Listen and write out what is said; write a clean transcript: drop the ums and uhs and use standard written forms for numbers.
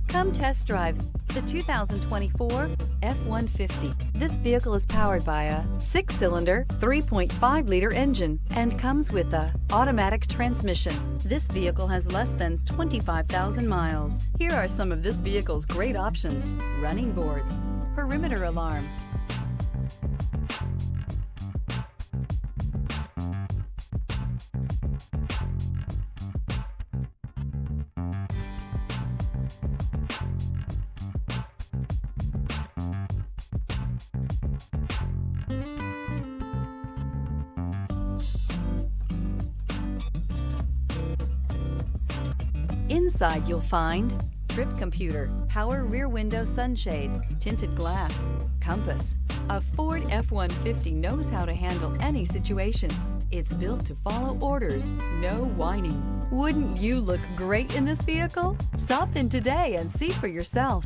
Come test drive the 2024 F-150. This vehicle is powered by a 6-cylinder, 3.5-liter engine and comes with a automatic transmission. This vehicle has less than 25,000 miles. Here are some of this vehicle's great options: running boards, perimeter alarm, Inside you'll find trip computer, power rear window sunshade, tinted glass, compass. A Ford F-150 knows how to handle any situation. It's built to follow orders, no whining. Wouldn't you look great in this vehicle? Stop in today and see for yourself.